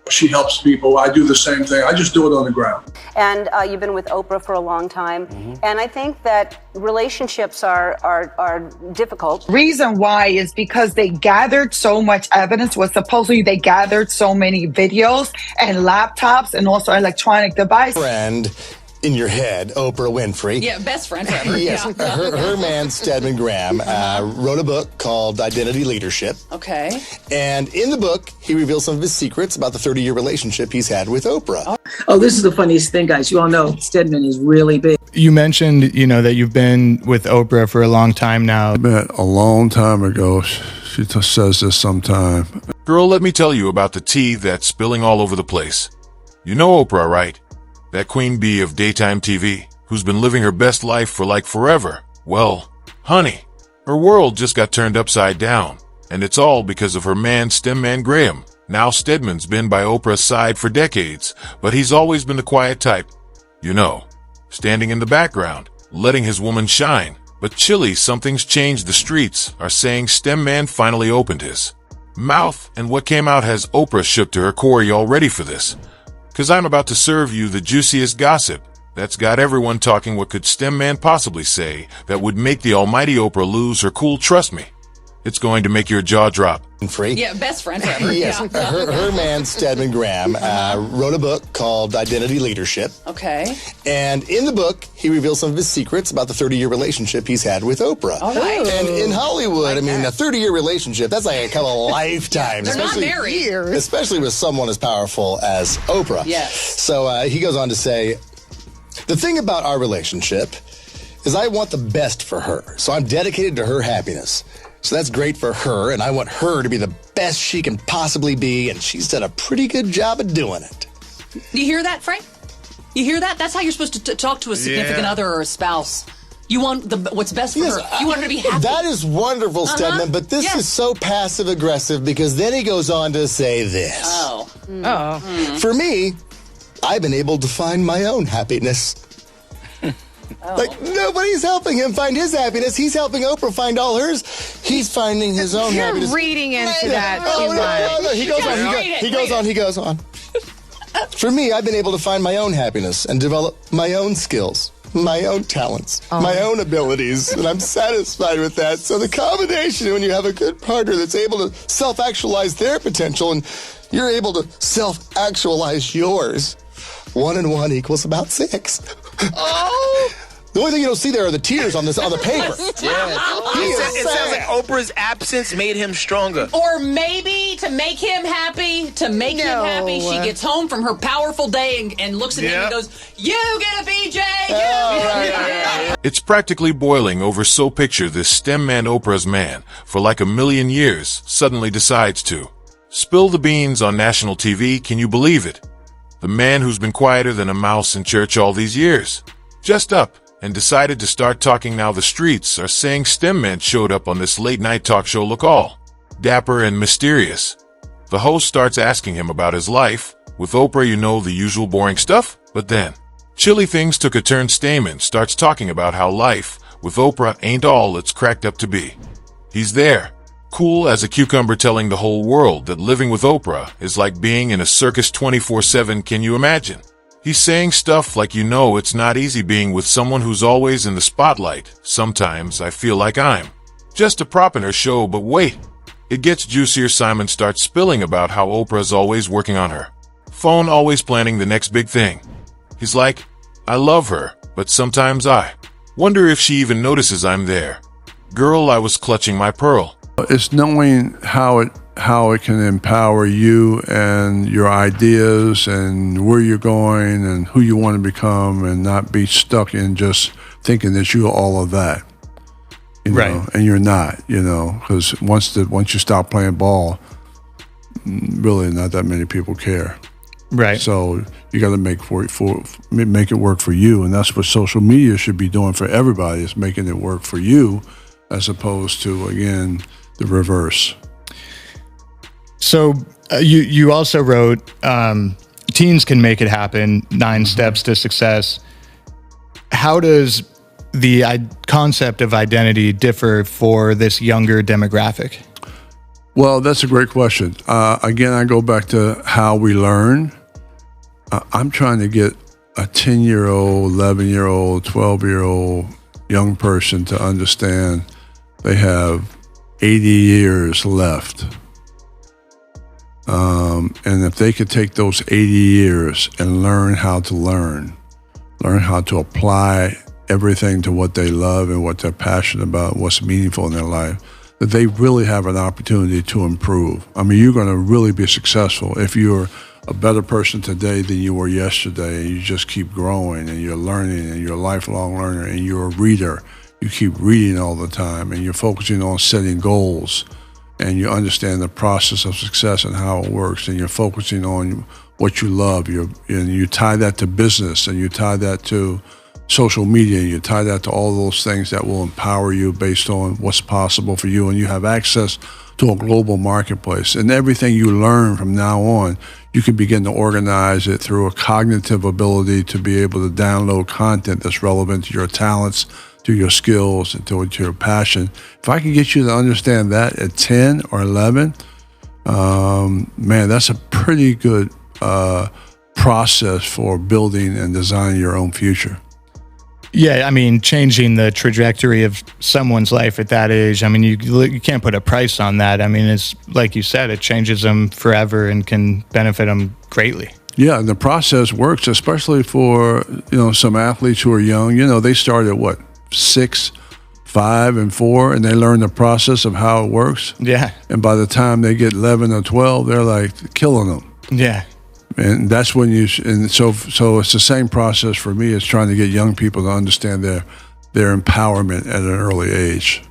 She helps people. I do the same thing. I just do it on the ground. And you've been with Oprah for a long time. And I think that relationships are difficult. Reason why is because they gathered so much evidence. Was supposedly they gathered so many videos and laptops and also electronic devices. Friend in your head, Oprah Winfrey. Yeah, best friend forever. Yes. Her man, Stedman Graham, wrote a book called Identity Leadership. Okay. And in the book, he reveals some of his secrets about the 30-year relationship he's had with Oprah. Oh, this is the funniest thing, guys. You all know Stedman is really big. You mentioned, that you've been with Oprah for a long time now. I met a long time ago. She says this sometime. Girl, let me tell you about the tea that's spilling all over the place. You know Oprah, right? That queen bee of daytime TV, who's been living her best life for like forever. Well, honey, her world just got turned upside down, and it's all because of her man, Stedman Graham. Now Stedman's been by Oprah's side for decades, but he's always been the quiet type. Standing in the background, letting his woman shine. But chilly, something's changed. The streets are saying Stedman finally opened his mouth, and what came out has Oprah shook to her core. Y'all ready for this? 'Cause I'm about to serve you the juiciest gossip that's got everyone talking. What could Stedman possibly say that would make the almighty Oprah lose her cool? Trust me, it's going to make your jaw drop. Winfrey. Yeah, best friend forever. Yes. Her man, Stedman Graham, wrote a book called Identity Leadership. Okay. And in the book, he reveals some of his secrets about the 30-year relationship he's had with Oprah. All right. And in Hollywood, a 30-year relationship, that's like a couple of lifetimes. They're not married. Especially with someone as powerful as Oprah. Yes. So he goes on to say, the thing about our relationship is I want the best for her. So I'm dedicated to her happiness. So that's great for her, and I want her to be the best she can possibly be, and she's done a pretty good job of doing it. Do you hear that, Frank? You hear that? That's how you're supposed to talk to a significant other or a spouse. You want what's best for her. You want her to be happy. That is wonderful, Stedman, but this is so passive-aggressive because then he goes on to say this. For me, I've been able to find my own happiness. Like, nobody's helping him find his happiness. He's helping Oprah find all hers. He's finding his own happiness. You're reading into that. No. He goes on. For me, I've been able to find my own happiness and develop my own skills, my own talents, my own abilities, and I'm satisfied with that. So the combination, when you have a good partner that's able to self-actualize their potential and you're able to self-actualize yours, 1 and 1 equals about 6. The only thing you don't see there are the tears on the paper. It sounds like Oprah's absence made him stronger. Or maybe to make him happy, she gets home from her powerful day and looks at him and goes, "You get a BJ, It's practically boiling over. So picture this Stedman, Oprah's man, for like a million years, suddenly decides to spill the beans on national TV. Can you believe it? The man who's been quieter than a mouse in church all these years, just up and decided to start talking. Now the streets are saying Stedman showed up on this late-night talk show, look all dapper and mysterious. The host starts asking him about his life. With Oprah, the usual boring stuff. But then, chilly things took a turn. Stedman starts talking about how life with Oprah ain't all it's cracked up to be. He's there, cool as a cucumber, telling the whole world that living with Oprah is like being in a circus 24/7. Can you imagine? He's saying stuff like, it's not easy being with someone who's always in the spotlight. Sometimes I feel like I'm just a prop in her show. But wait, it gets juicier. Simon starts spilling about how Oprah's always working on her phone, always planning the next big thing. He's like, I love her, but sometimes I wonder if she even notices I'm there. Girl, I was clutching my pearl. It's knowing how it can empower you and your ideas and where you're going and who you want to become, and not be stuck in just thinking that you're all of that. Right. And you're not, because once you stop playing ball, really not that many people care. Right. So you got to make it work for you, and that's what social media should be doing for everybody, is making it work for you, as opposed to, again, the reverse. So you also wrote Teens Can Make It Happen, 9 Steps to Success. How does the concept of identity differ for this younger demographic? Well, that's a great question. Again, I go back to how we learn. I'm trying to get a 10-year-old, 11-year-old, 12-year-old young person to understand they have 80 years left. And if they could take those 80 years and learn how to apply everything to what they love and what they're passionate about, what's meaningful in their life, that they really have an opportunity to improve. I mean, you're going to really be successful if you're a better person today than you were yesterday, and you just keep growing and you're learning and you're a lifelong learner and you're a reader. You keep reading all the time and you're focusing on setting goals and you understand the process of success and how it works, and you're focusing on what you love. And you tie that to business, and you tie that to social media, and you tie that to all those things that will empower you based on what's possible for you, and you have access to a global marketplace. And everything you learn from now on, you can begin to organize it through a cognitive ability to be able to download content that's relevant to your talents, to your skills, and to your passion. If I can get you to understand that at 10 or 11, man, that's a pretty good process for building and designing your own future. Yeah, I mean, changing the trajectory of someone's life at that age, I mean, you can't put a price on that. I mean, it's like you said, it changes them forever and can benefit them greatly. Yeah, and the process works, especially for, some athletes who are young. They start at what, 6, 5, and 4, and they learn the process of how it works. Yeah. And by the time they get 11 or 12, they're like killing them. Yeah. And that's when so it's the same process for me as trying to get young people to understand their empowerment at an early age.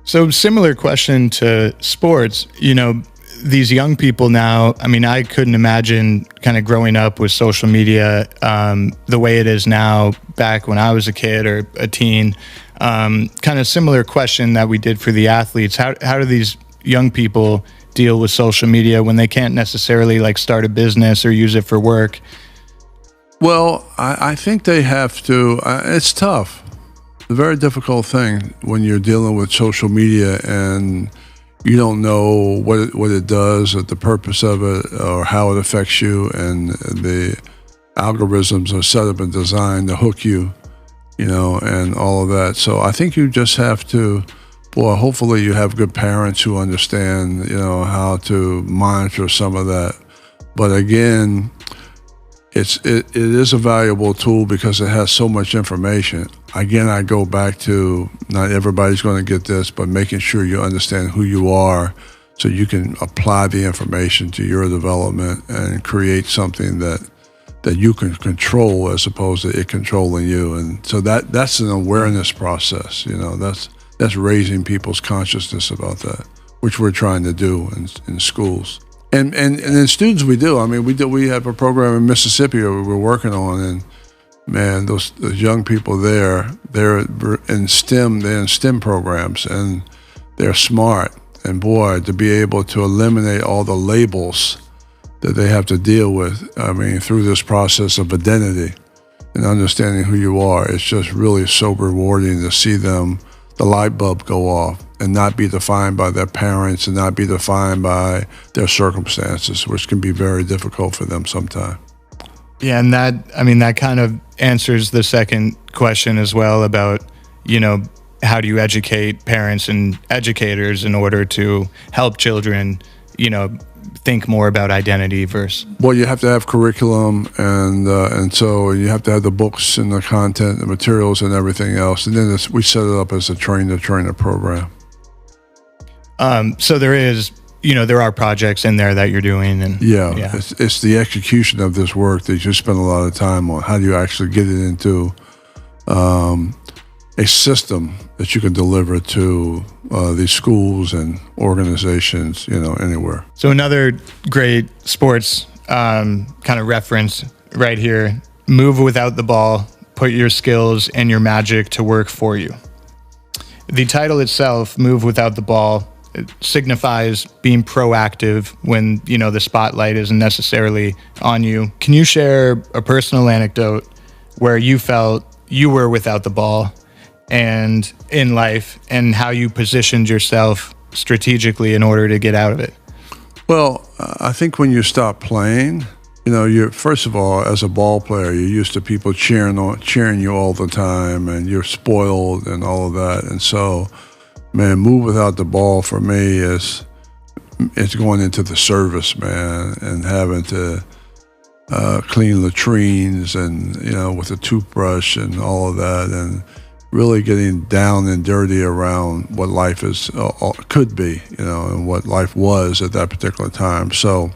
So similar question to sports, these young people now, I mean, I couldn't imagine kind of growing up with social media the way it is now back when I was a kid or a teen. Kind of similar question that we did for the athletes. How do these young people deal with social media when they can't necessarily start a business or use it for work? Well, I think they have to. It's tough. It's a very difficult thing when you're dealing with social media and you don't know what it does, or the purpose of it, or how it affects you, and the algorithms are set up and designed to hook you, and all of that. So I think you just have to, hopefully you have good parents who understand, how to monitor some of that. But again, it is a valuable tool because it has so much information. Again, I go back to, not everybody's going to get this, but making sure you understand who you are so you can apply the information to your development and create something that you can control as opposed to it controlling you. And so that's an awareness process, that's raising people's consciousness about that, which we're trying to do in schools. And in students we do. I mean, we have a program in Mississippi that we're working on, and man, those young people they're in STEM programs, and they're smart. And boy, to be able to eliminate all the labels that they have to deal with, I mean, through this process of identity and understanding who you are, it's just really so rewarding to see them, the light bulb go off, and not be defined by their parents and not be defined by their circumstances, which can be very difficult for them sometimes. Yeah, and that kind of answers the second question as well about, how do you educate parents and educators in order to help children, think more about identity versus. Well, you have to have curriculum, and so you have to have the books and the content, the materials, and everything else. And then we set it up as a train-the-trainer program. So there is, there are projects in there that you're doing, and yeah. It's the execution of this work that you spend a lot of time on. How do you actually get it into a system that you can deliver to these schools and organizations, anywhere. So another great sports kind of reference right here: move without the ball, put your skills and your magic to work for you. The title itself, Move Without the Ball, it signifies being proactive when, the spotlight isn't necessarily on you. Can you share a personal anecdote where you felt you were without the ball and in life, and how you positioned yourself strategically in order to get out of it? Well, I think when you stop playing, you're first of all, as a ball player, you're used to people cheering you all the time, and you're spoiled and all of that. And so, man, move without the ball for me is it's going into the service, man, and having to clean latrines and with a toothbrush and all of that, and really getting down and dirty around what life is could be, and what life was at that particular time. So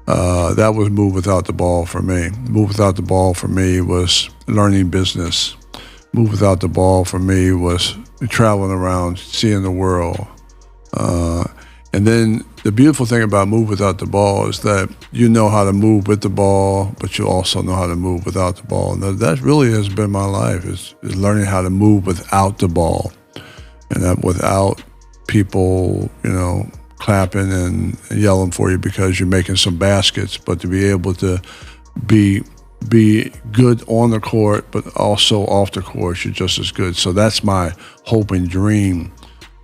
that was move without the ball for me. Move without the ball for me was learning business. Move without the ball for me was traveling around, seeing the world. And then the beautiful thing about move without the ball is that you know how to move with the ball, but you also know how to move without the ball. And that really has been my life, is learning how to move without the ball, and that without people, clapping and yelling for you because you're making some baskets, but to be able to be good on the court, but also off the court, you're just as good. So that's my hope and dream.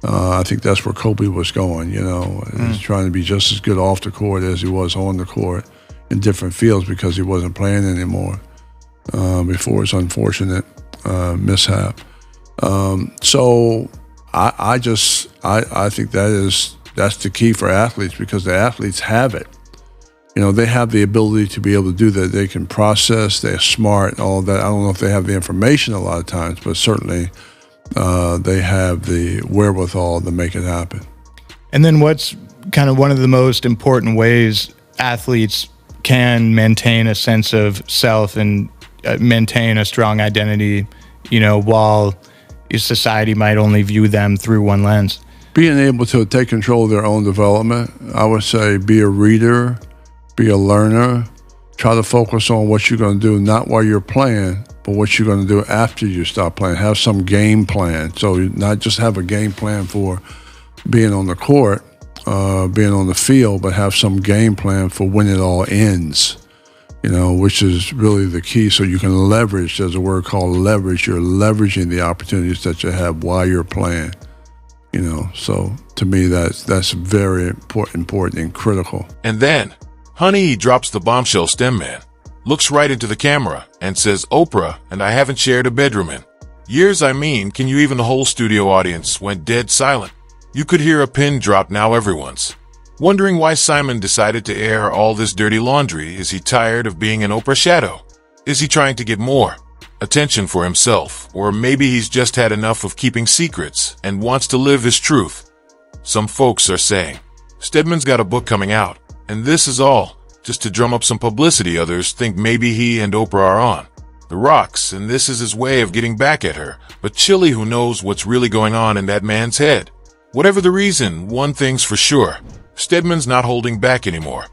I think that's where Kobe was going, He's trying to be just as good off the court as he was on the court in different fields, because he wasn't playing anymore before his unfortunate mishap. So I think that's the key for athletes, because the athletes have it. They have the ability to be able to do that. They can process, they're smart, all of that. I don't know if they have the information a lot of times, but certainly they have the wherewithal to make it happen. And then what's kind of one of the most important ways athletes can maintain a sense of self and maintain a strong identity, while society might only view them through one lens? Being able to take control of their own development, I would say be a reader, be a learner, try to focus on what you're going to do, not while you're playing, but what you're going to do after you stop playing. Have some game plan. So not just have a game plan for being on the court, being on the field, but have some game plan for when it all ends, which is really the key. So you can leverage, there's a word called leverage. You're leveraging the opportunities that you have while you're playing, So to me, that's very important and critical. And then, Honey drops the bombshell Stedman, looks right into the camera, and says, Oprah and I haven't shared a bedroom in years. Can you even? The whole studio audience went dead silent. You could hear a pin drop. Now everyone's wondering why Simon decided to air all this dirty laundry. Is he tired of being an Oprah shadow? Is he trying to get more attention for himself? Or maybe he's just had enough of keeping secrets and wants to live his truth. Some folks are saying Stedman's got a book coming out, and this is all just to drum up some publicity. Others think maybe he and Oprah are on the rocks, and this is his way of getting back at her. But Chili, who knows what's really going on in that man's head? Whatever the reason, one thing's for sure. Stedman's not holding back anymore.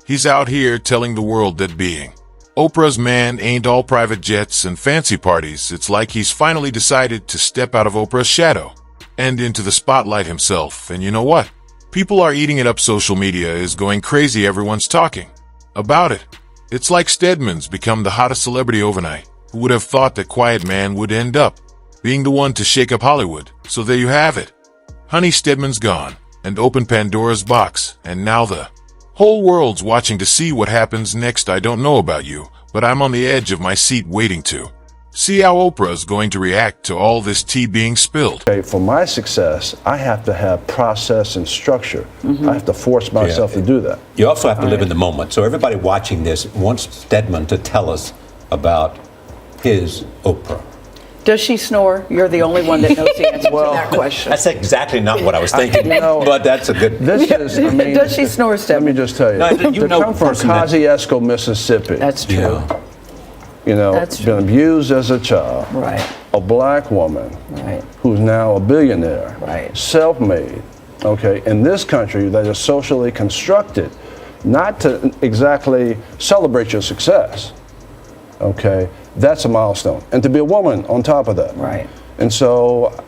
He's out here telling the world that being Oprah's man ain't all private jets and fancy parties. It's like he's finally decided to step out of Oprah's shadow and into the spotlight himself. And you know what? People are eating it up. Social media is going crazy. Everyone's talking about it. It's like Stedman's become the hottest celebrity overnight. Who would have thought that Quiet Man would end up being the one to shake up Hollywood? So there you have it. Honey Stedman's gone and opened Pandora's box, and now the whole world's watching to see what happens next. I don't know about you, but I'm on the edge of my seat waiting to see how Oprah's going to react to all this tea being spilled. Okay, for my success, I have to have process and structure. I have to force myself to do that. You also have to live in the moment. So everybody watching this wants Stedman to tell us about his Oprah. Does she snore? You're the only one that knows the answer to that question. That's exactly not what I was thinking, but that's a good... Does she snore, Stedman? Let me just tell you. No, come from Kosciuszko, Mississippi. That's true. Been abused as a child. Right. A black woman. Right. Who's now a billionaire. Right. Self-made. Okay. In this country that is socially constructed, not to exactly celebrate your success. Okay. That's a milestone. And to be a woman on top of that. Right. And so,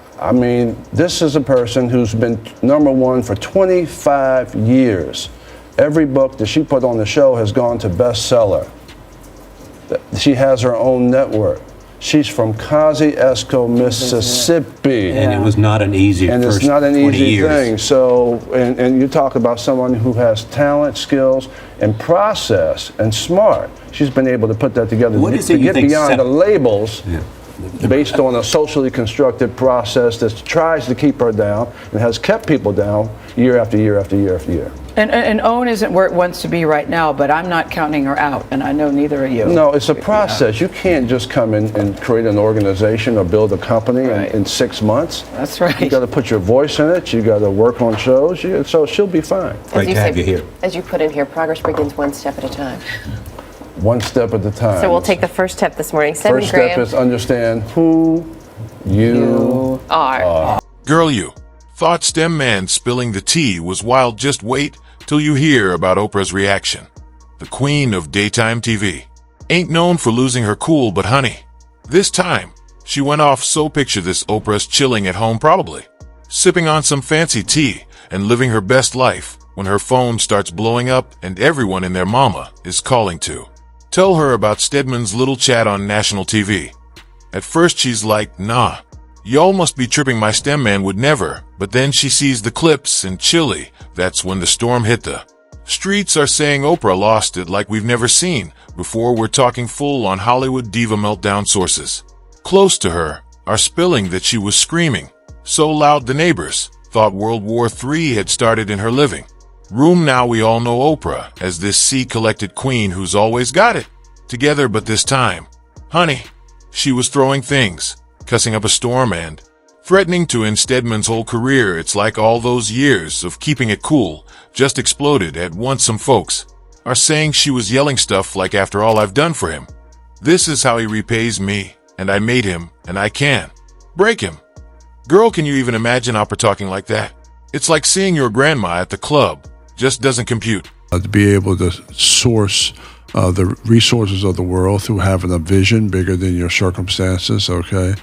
this is a person who's been #1 for 25 years. Every book that she put on the show has gone to bestseller. She has her own network. She's from Kosciuszko, Mississippi. And it was not an easy And first it's not an 20 easy years. thing. So, and you talk about someone who has talent, skills, and process, and smart. She's been able to put that together What is to it you get think beyond the labels. Yeah. Based on a socially constructed process that tries to keep her down and has kept people down year after year after year after year. And OWN isn't where it wants to be right now, but I'm not counting her out, and I know neither are you. No, it's a process. You can't just come in and create an organization or build a company in 6 months. That's right. You got to put your voice in it. You got to work on shows. So she'll be fine. Great to have you here. As you put in here, progress begins one step at a time. One step at a time. So we'll take the first step this morning. Stedman First Graham. step is understand who you are. Girl, you thought STEM Man spilling the tea was wild. Just wait till you hear about Oprah's reaction. The queen of daytime TV ain't known for losing her cool, but honey, this time she went off. So picture this: Oprah's chilling at home, probably sipping on some fancy tea and living her best life, when her phone starts blowing up and everyone and their mama is calling to tell her about Stedman's little chat on national TV. At first she's like, nah, y'all must be tripping, my STEM man would never. But then she sees the clips and chilly, that's when the storm hit. The streets are saying Oprah lost it like we've never seen before. We're talking full on Hollywood diva meltdown. Sources close to her are spilling that she was screaming so loud the neighbors thought World War III had started in her living room. Now we all know Oprah as this sea-collected queen who's always got it together, but this time, honey, she was throwing things, cussing up a storm, and threatening to end Stedman's whole career. It's like all those years of keeping it cool just exploded at once. Some folks are saying she was yelling stuff like, after all I've done for him, this is how he repays me, and I made him, and I can break him. Girl, can you even imagine Oprah talking like that? It's like seeing your grandma at the club. Just doesn't compute. To be able to source the resources of the world through having a vision bigger than your circumstances, okay?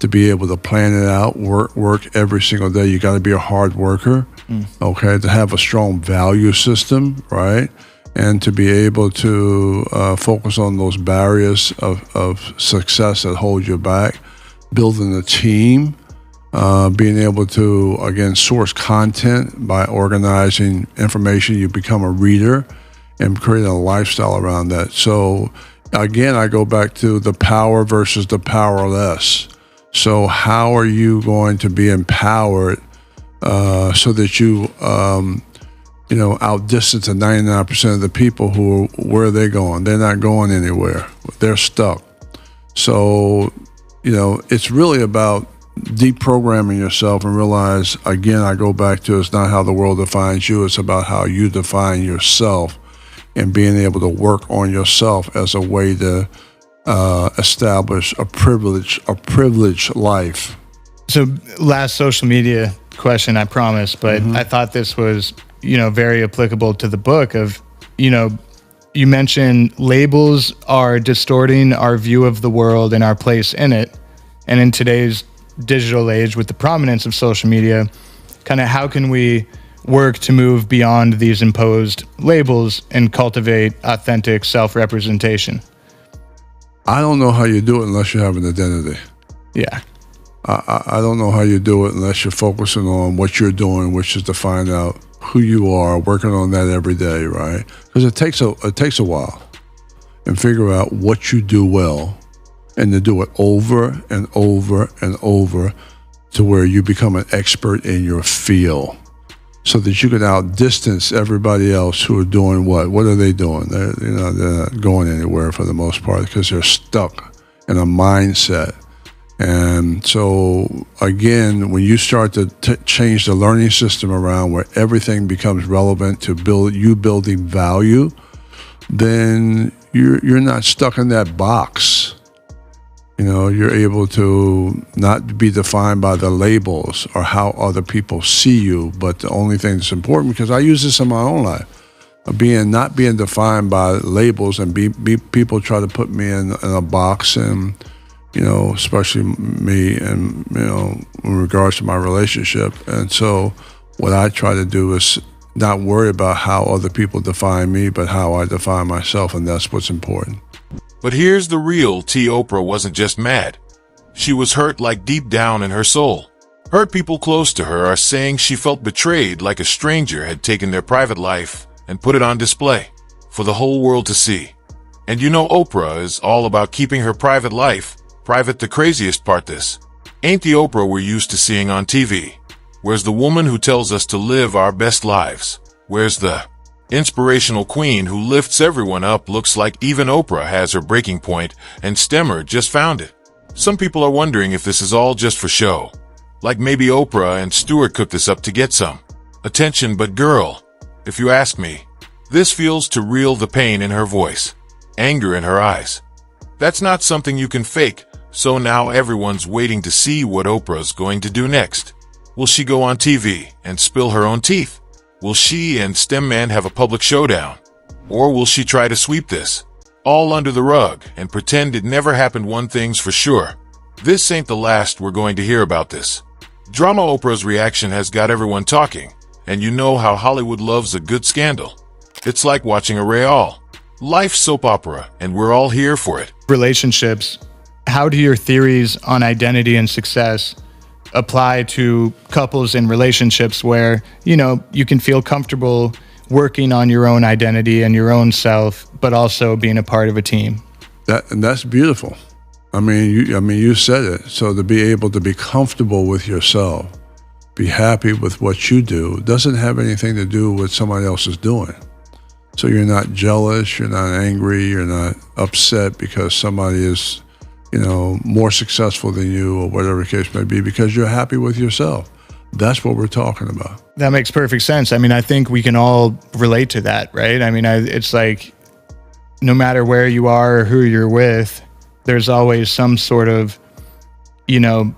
To be able to plan it out, work every single day. You got to be a hard worker, okay? To have a strong value system, right? And to be able to focus on those barriers of success that hold you back, building a team, being able to, again, source content by organizing information. You become a reader and creating a lifestyle around that. So, again, I go back to the power versus the powerless. So how are you going to be empowered so that you, outdistance the 99% of the people who, where are they going? They're not going anywhere. They're stuck. So, it's really about deprogramming yourself and realize, again, I go back to, it's not how the world defines you, it's about how you define yourself, and being able to work on yourself as a way to establish a privileged life. So last social media question, I promise, but I thought this was, very applicable to the book of, you mentioned labels are distorting our view of the world and our place in it. And in today's digital age, with the prominence of social media, kind of how can we work to move beyond these imposed labels and cultivate authentic self-representation? I don't know how you do it unless you have an identity. Yeah. I don't know how you do it unless you're focusing on what you're doing, which is to find out who you are, working on that every day, right? Because it takes a while, and figure out what you do well, and to do it over and over and over to where you become an expert in your field, so that you can outdistance everybody else who are doing what? What are they doing? They're not going anywhere for the most part because they're stuck in a mindset. And so, again, when you start to change the learning system around where everything becomes relevant to building value, then you're not stuck in that box. You're able to not be defined by the labels or how other people see you, but the only thing that's important, because I use this in my own life, not being defined by labels, and people try to put me in a box, and especially me, and in regards to my relationship. And so what I try to do is not worry about how other people define me, but how I define myself, and that's what's important. But here's the real T. Oprah wasn't just mad. She was hurt, like deep down in her soul. Hurt people close to her are saying she felt betrayed, like a stranger had taken their private life and put it on display for the whole world to see. And you know Oprah is all about keeping her private life private. The craziest part, this ain't the Oprah we're used to seeing on TV. Where's the woman who tells us to live our best lives? Where's the inspirational queen who lifts everyone up? Looks like even Oprah has her breaking point, and Stemmer just found it. Some people are wondering if this is all just for show. Like maybe Oprah and Stewart cooked this up to get some attention, but girl, if you ask me, this feels too real. The pain in her voice, anger in her eyes. That's not something you can fake, so now everyone's waiting to see what Oprah's going to do next. Will she go on TV and spill her own teeth? Will she and Stedman have a public showdown? Or will she try to sweep this all under the rug and pretend it never happened? One thing's for sure, this ain't the last we're going to hear about this drama. Oprah's reaction has got everyone talking, and you know how Hollywood loves a good scandal. It's like watching a real life soap opera, and we're all here for it. Relationships, how do your theories on identity and success apply to couples in relationships where, you know, you can feel comfortable working on your own identity and your own self, but also being a part of a team? That's beautiful. I mean, you said it. So to be able to be comfortable with yourself, be happy with what you do, doesn't have anything to do with somebody else is doing. So you're not jealous, you're not angry, you're not upset because somebody is, you know, more successful than you or whatever the case may be, because you're happy with yourself. That's what we're talking about. That makes perfect sense. I mean, I think we can all relate to that, right? I mean, it's like no matter where you are or who you're with, there's always some sort of, you know,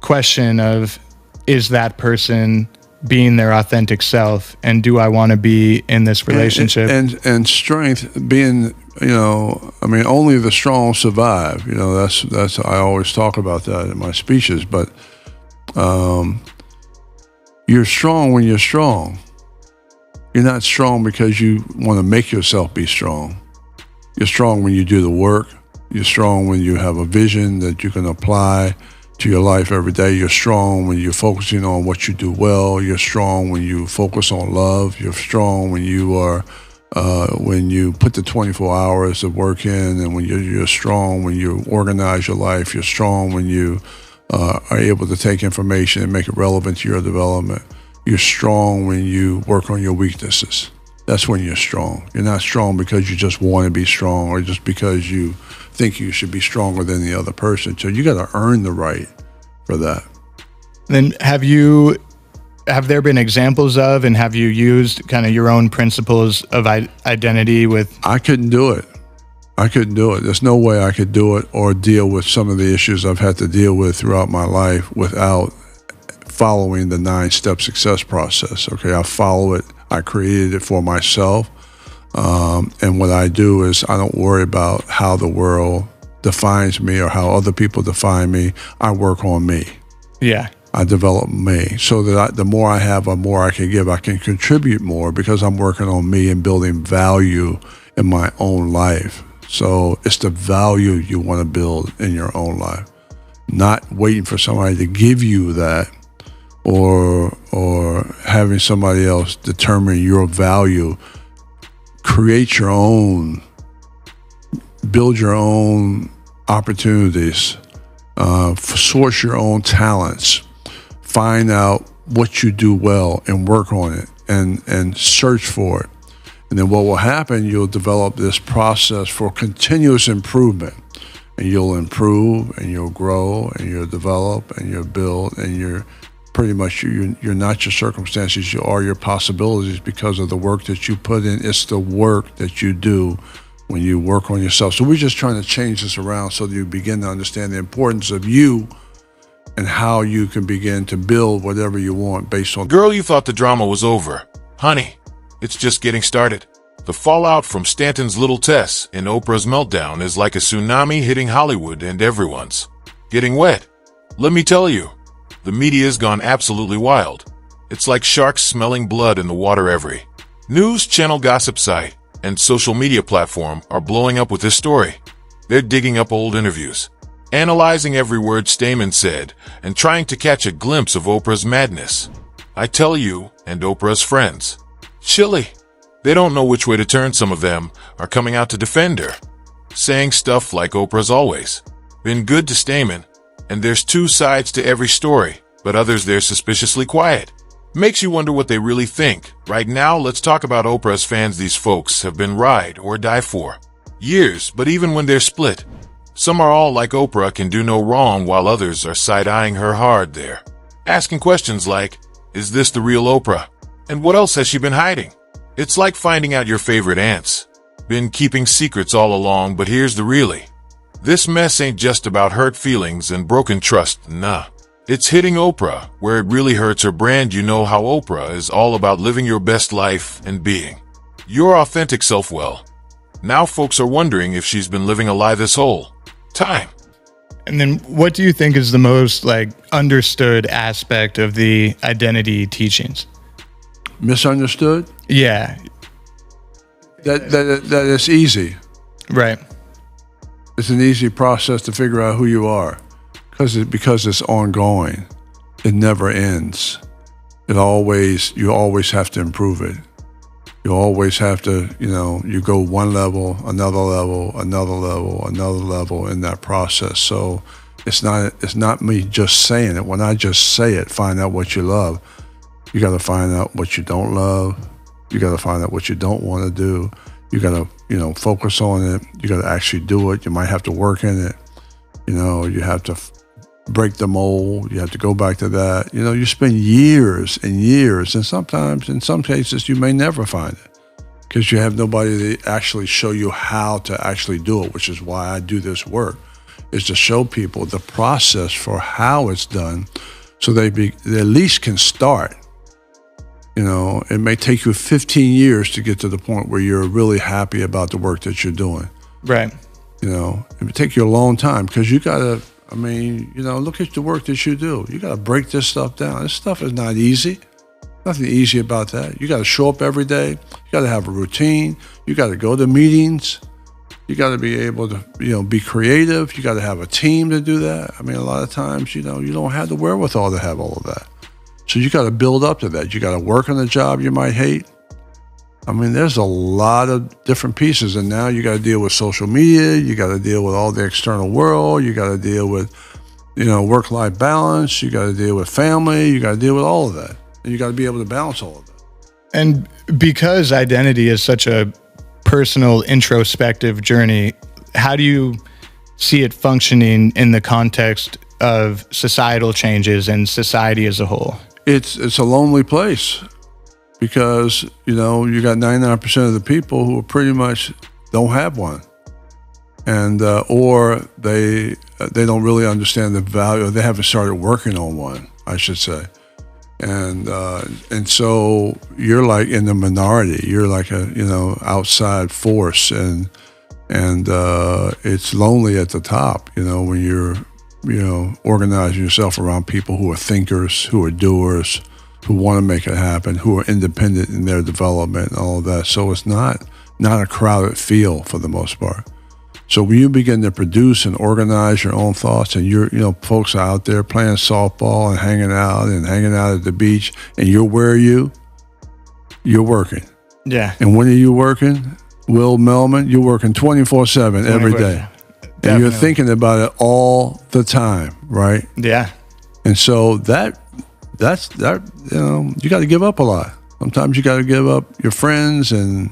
question of, is that person being their authentic self, and do I want to be in this relationship? And strength being, you know, I mean, only the strong survive. You know, that's I always talk about that in my speeches. But you're strong when you're strong. You're not strong because you want to make yourself be strong. You're strong when you do the work. You're strong when you have a vision that you can apply to your life every day. You're strong when you're focusing on what you do well. You're strong when you focus on love. You're strong when you are when you put the 24 hours of work in, and when you're strong when you organize your life. You're strong when you are able to take information and make it relevant to your development. You're strong when you work on your weaknesses. That's when you're strong. You're not strong because you just want to be strong or just because you think you should be stronger than the other person. So you got to earn the right for that. Then have there been examples of, and have you used kind of your own principles of identity with? I couldn't do it. There's no way I could do it or deal with some of the issues I've had to deal with throughout my life without following the 9-step success process. Okay, I follow it. I created it for myself. And what I do is I don't worry about how the world defines me or how other people define me. I work on me. Yeah. I develop me so that the more I have, the more I can give. I can contribute more because I'm working on me and building value in my own life. So it's the value you want to build in your own life, not waiting for somebody to give you that or having somebody else determine your value. Create your own, build your own opportunities, source your own talents, find out what you do well and work on it and search for it. And then what will happen, you'll develop this process for continuous improvement, and you'll improve and you'll grow and you'll develop and you'll build, and you're pretty much, you're not your circumstances, you are your possibilities because of the work that you put in. It's the work that you do when you work on yourself. So we're just trying to change this around so that you begin to understand the importance of you and how you can begin to build whatever you want based on. Girl, you thought the drama was over. Honey, it's just getting started. The fallout from Stanton's little Tess and Oprah's meltdown is like a tsunami hitting Hollywood, and everyone's getting wet. Let me tell you, the media's gone absolutely wild. It's like sharks smelling blood in the water. Every news channel, gossip site, and social media platform are blowing up with this story. They're digging up old interviews, analyzing every word Stedman said, and trying to catch a glimpse of Oprah's madness. I tell you, and Oprah's friends, chilly. They don't know which way to turn. Some of them are coming out to defend her, saying stuff like Oprah's always been good to Stedman, and there's two sides to every story, but others they're suspiciously quiet. Makes you wonder what they really think. Right now, let's talk about Oprah's fans. These folks have been ride or die for years, but even when they're split, some are all like Oprah can do no wrong, while others are side-eyeing her hard there, asking questions like, is this the real Oprah? And what else has she been hiding? It's like finding out your favorite aunt's been keeping secrets all along, but here's the really. This mess ain't just about hurt feelings and broken trust, nah. It's hitting Oprah where it really hurts her brand. You know how Oprah is all about living your best life and being your authentic self. Well, now folks are wondering if she's been living a lie this whole time. And then what do you think is the most understood aspect of the identity teachings? Misunderstood? Yeah. That it's easy. Right. It's an easy process to figure out who you are because it's ongoing. It never ends. You always have to improve it. You always have to, you go one level, another level, another level, another level in that process. So it's not me just saying it. When I just say it, find out what you love. You got to find out what you don't love. You got to find out what you don't want to do. You got to, focus on it. You got to actually do it. You might have to work in it. You have to break the mold. You have to go back to that. You spend years and years, and sometimes, in some cases, you may never find it because you have nobody to actually show you how to actually do it, which is why I do this work, is to show people the process for how it's done so they at least can start. It may take you 15 years to get to the point where you're really happy about the work that you're doing. Right. It would take you a long time because you got to, look at the work that you do. You got to break this stuff down. This stuff is not easy. Nothing easy about that. You got to show up every day. You got to have a routine. You got to go to meetings. You got to be able to, be creative. You got to have a team to do that. A lot of times, you don't have the wherewithal to have all of that. So you got to build up to that. You got to work on a job you might hate. There's a lot of different pieces, and now you got to deal with social media. You got to deal with all the external world. You got to deal with, work-life balance. You got to deal with family. You got to deal with all of that, and you got to be able to balance all of that. And because identity is such a personal, introspective journey, how do you see it functioning in the context of societal changes and society as a whole? It's a lonely place because, you got 99% of the people who pretty much don't have one. And, or they don't really understand the value, or they haven't started working on one, I should say. And so you're like in the minority. You're like a, outside force, and it's lonely at the top, when you're, organizing yourself around people who are thinkers, who are doers, who want to make it happen, who are independent in their development and all of that. So it's not a crowded field for the most part. So when you begin to produce and organize your own thoughts, and folks are out there playing softball and hanging out at the beach, and you're working. Yeah. And when are you working? Will Melman, you're working 24/7 every day. Definitely. And you're thinking about it all the time, right? Yeah. And so that's you got to give up a lot. Sometimes you got to give up your friends and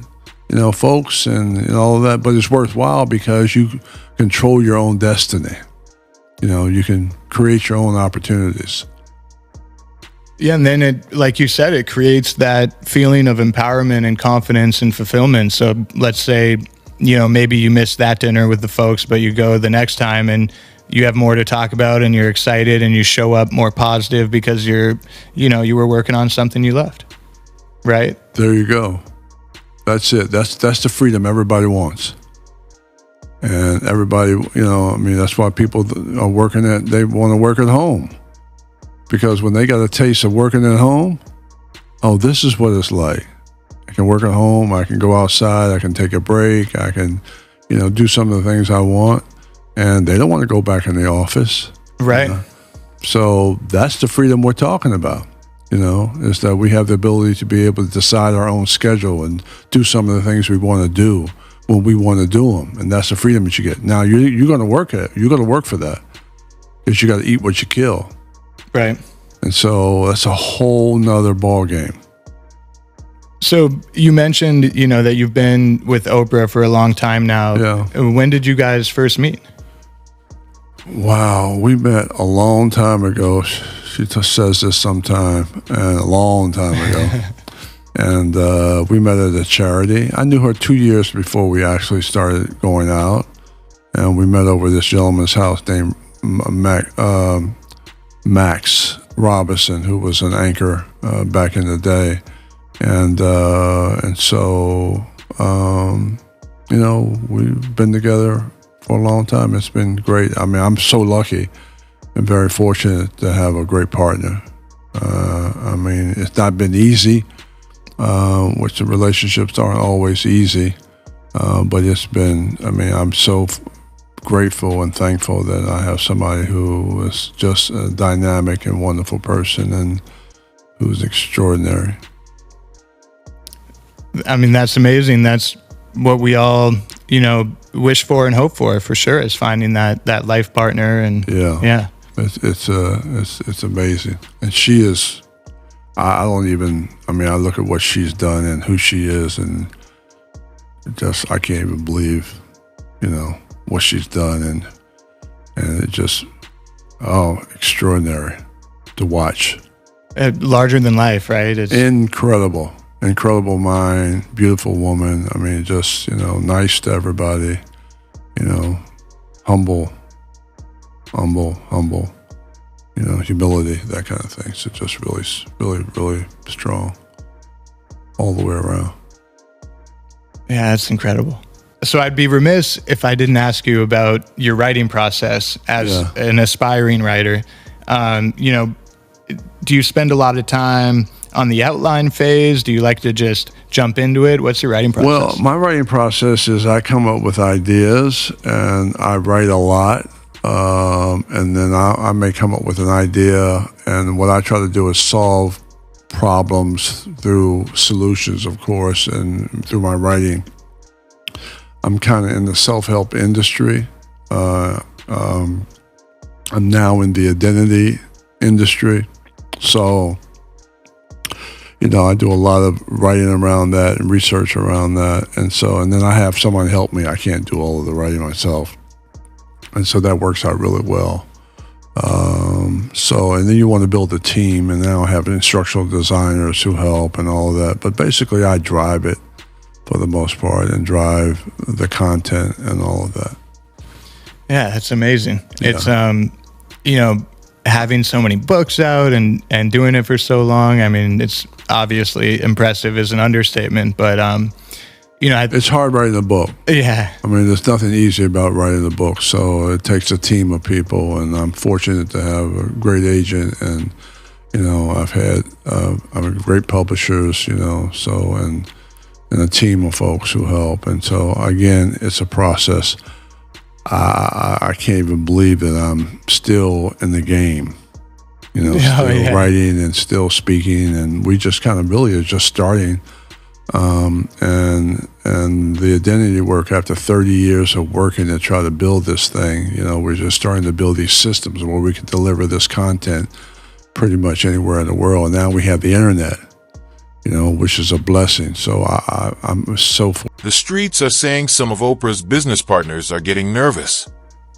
folks and all of that, but it's worthwhile because you control your own destiny. You can create your own opportunities. Yeah, and then it, like you said, it creates that feeling of empowerment and confidence and fulfillment. So let's say, maybe you missed that dinner with the folks, but you go the next time and you have more to talk about and you're excited and you show up more positive because you were working on something you loved. Right? There you go. That's it. That's the freedom everybody wants. And everybody, that's why people are working they want to work at home. Because when they got a taste of working at home, this is what it's like. I can work at home. I can go outside. I can take a break. I can, do some of the things I want, and they don't want to go back in the office. Right. So that's the freedom we're talking about, is that we have the ability to be able to decide our own schedule and do some of the things we want to do when we want to do them. And that's the freedom that you get. Now, you're going to work at it. You're going to work for that because you got to eat what you kill. Right. And so that's a whole nother ball game. So you mentioned, that you've been with Oprah for a long time now. Yeah. When did you guys first meet? Wow, we met a long time ago. She says this sometime, and a long time ago. And we met at a charity. I knew her 2 years before we actually started going out. And we met over this gentleman's house named Max Robinson, who was an anchor back in the day. And so, we've been together for a long time. It's been great. I mean, I'm so lucky and very fortunate to have a great partner. I mean, it's not been easy, which the relationships aren't always easy, but it's been, I'm so grateful and thankful that I have somebody who is just a dynamic and wonderful person and who's extraordinary. I mean, that's amazing. That's what we all, wish for and hope for sure, is finding that life partner. And yeah. It's amazing. And she is, I look at what she's done and who she is, and I can't even believe, what she's done, and it just, extraordinary to watch. Larger than life, right? It's Incredible mind, beautiful woman. I mean, just, nice to everybody, humble, humility, that kind of thing. So just really, really strong all the way around. Yeah, that's incredible. So I'd be remiss if I didn't ask you about your writing process as an aspiring writer. Do you spend a lot of time on the outline phase? Do you like to just jump into it? What's your writing process? Well, my writing process is I come up with ideas and I write a lot. And then I may come up with an idea, and what I try to do is solve problems through solutions, of course, and through my writing. I'm kind of in the self-help industry. I'm now in the identity industry. So, I do a lot of writing around that and research around that. And then I have someone help me. I can't do all of the writing myself. And so that works out really well. And then you want to build a team, and now I have instructional designers who help and all of that. But basically I drive it for the most part and drive the content and all of that. Yeah, that's amazing. Yeah. It's, having so many books out and doing it for so long. I mean, it's obviously impressive is an understatement, but, it's hard writing a book. Yeah. I mean, there's nothing easy about writing a book. So it takes a team of people, and I'm fortunate to have a great agent, and, I've had, great publishers, and a team of folks who help. And so again, it's a process. I can't even believe that I'm still in the game, writing and still speaking, and we just kind of really are just starting. And the identity work, after 30 years of working to try to build this thing, we're just starting to build these systems where we can deliver this content pretty much anywhere in the world. And now we have the internet, which is a blessing. So I'm so The streets are saying some of Oprah's business partners are getting nervous.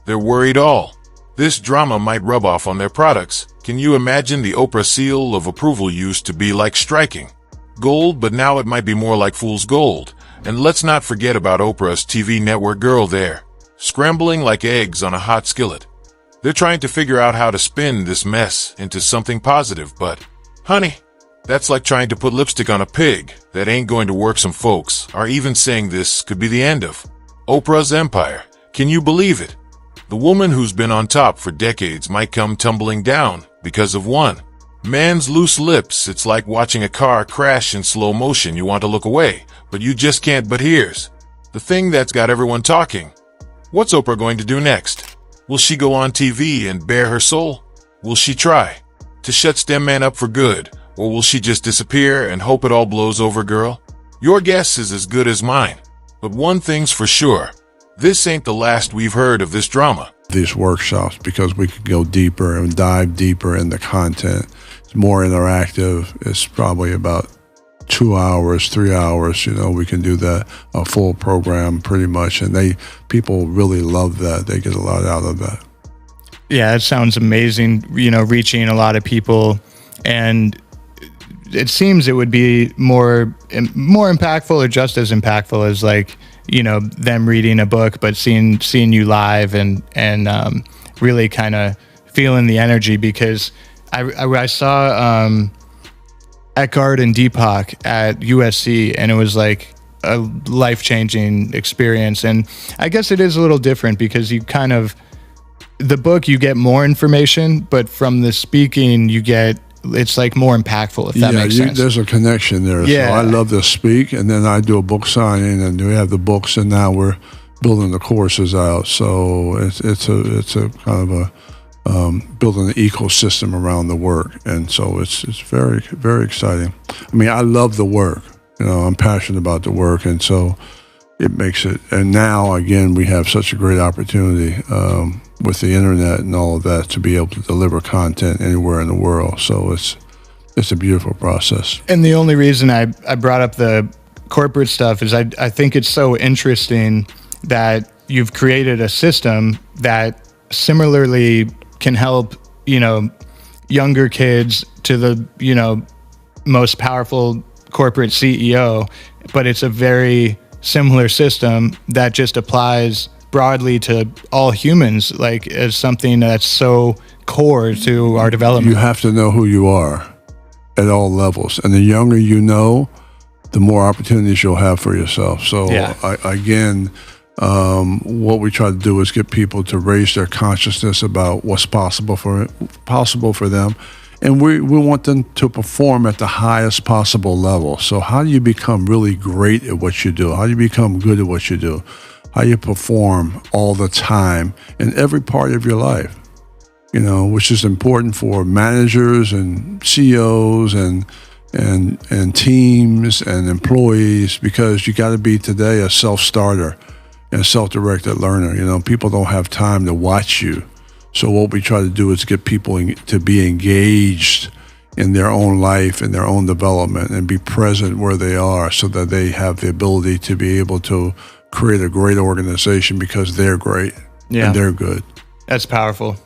They're worried all this drama might rub off on their products. Can you imagine the Oprah seal of approval used to be like striking gold, but now it might be more like fool's gold? And let's not forget about Oprah's TV network girl there, scrambling like eggs on a hot skillet. They're trying to figure out how to spin this mess into something positive, but, honey, that's like trying to put lipstick on a pig. That ain't going to work. Some folks are even saying this could be the end of Oprah's empire. Can you believe it? The woman who's been on top for decades might come tumbling down because of one man's loose lips. It's like watching a car crash in slow motion. You want to look away, but you just can't. But here's The thing that's got everyone talking. What's Oprah going to do next? Will she go on TV and bare her soul? Will she try to shut Stedman up for good? Or will she just disappear and hope it all blows over, girl? Your guess is as good as mine. But one thing's for sure. This ain't the last we've heard of this drama. These workshops, because we could go deeper and dive deeper in the content. It's more interactive. It's probably about 2 hours, 3 hours. We can do that, a full program pretty much. And people really love that. They get a lot out of that. Yeah, it sounds amazing, reaching a lot of people. And it seems it would be more impactful or just as impactful as them reading a book, but seeing you live and really kind of feeling the energy, because I saw Eckhart and Deepak at USC, and it was like a life-changing experience. And I guess it is a little different because the book, you get more information, but from the speaking, it's like more impactful, if that makes sense. There's a connection there. Yeah. So I love to speak, and then I do a book signing, and we have the books, and now we're building the courses out. So it's a kind of a building an ecosystem around the work, and so it's very, very exciting. I mean, I love the work. I'm passionate about the work, and so it makes it. And now again, we have such a great opportunity with the internet and all of that to be able to deliver content anywhere in the world. So it's a beautiful process. And the only reason I brought up the corporate stuff is I think it's so interesting that you've created a system that similarly can help, younger kids to the, most powerful corporate CEO, but it's a very similar system that just applies broadly to all humans, as something that's so core to our development. You have to know who you are at all levels. And the younger you know, the more opportunities you'll have for yourself. So what we try to do is get people to raise their consciousness about what's possible for them. And we want them to perform at the highest possible level. So how do you become really great at what you do? How do you become good at what you do? How you perform all the time in every part of your life, which is important for managers and CEOs and teams and employees, because you got to be today a self-starter and a self-directed learner. People don't have time to watch you. So what we try to do is get people to be engaged in their own life and their own development and be present where they are, so that they have the ability to be able to create a great organization because they're great and they're good. That's powerful.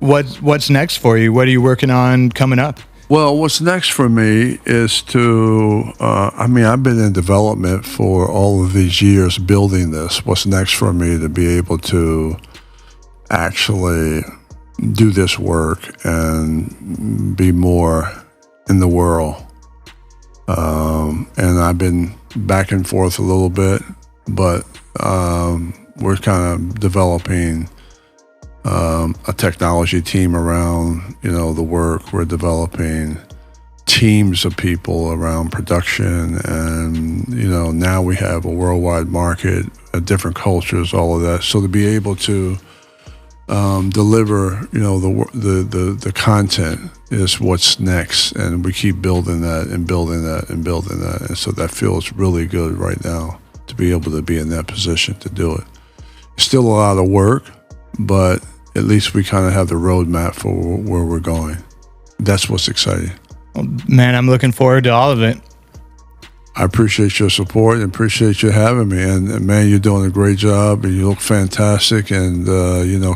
What's next for you? What are you working on coming up? Well, what's next for me is to, I've been in development for all of these years building this. What's next for me to be able to actually do this work and be more in the world. And I've been back and forth a little bit, but we're kind of developing a technology team around, the work. We're developing teams of people around production, and, now we have a worldwide market, different cultures, all of that. So to be able to deliver, the content is what's next, and we keep building that and building that and building that. And so that feels really good right now to be able to be in that position to do it. Still a lot of work, but at least we kind of have the roadmap for where we're going. That's what's exciting. Well, man, I'm looking forward to all of it. I appreciate your support and appreciate you having me. And man, you're doing a great job, and you look fantastic. And,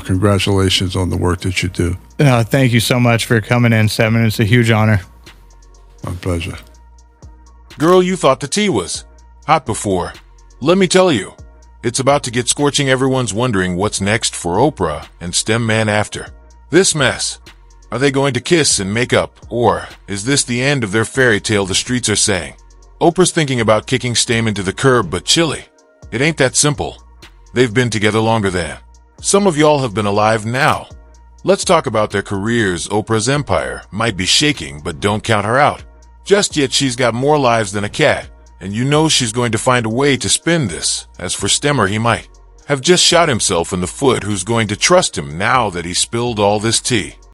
congratulations on the work that you do. Thank you so much for coming in, Stedman. It's a huge honor. My pleasure. Girl, you thought the tea was hot before. Let me tell you, it's about to get scorching. Everyone's wondering what's next for Oprah and Stedman after this mess. Are they going to kiss and make up, or is this the end of their fairy tale, the streets are saying? Oprah's thinking about kicking Stedman to the curb, but chilly. It ain't that simple. They've been together longer than some of y'all have been alive now. Let's talk about their careers. Oprah's empire might be shaking, but don't count her out. Just yet, she's got more lives than a cat, And you know she's going to find a way to spin this. As for Stemmer, he might have just shot himself in the foot. Who's going to trust him now that he spilled all this tea?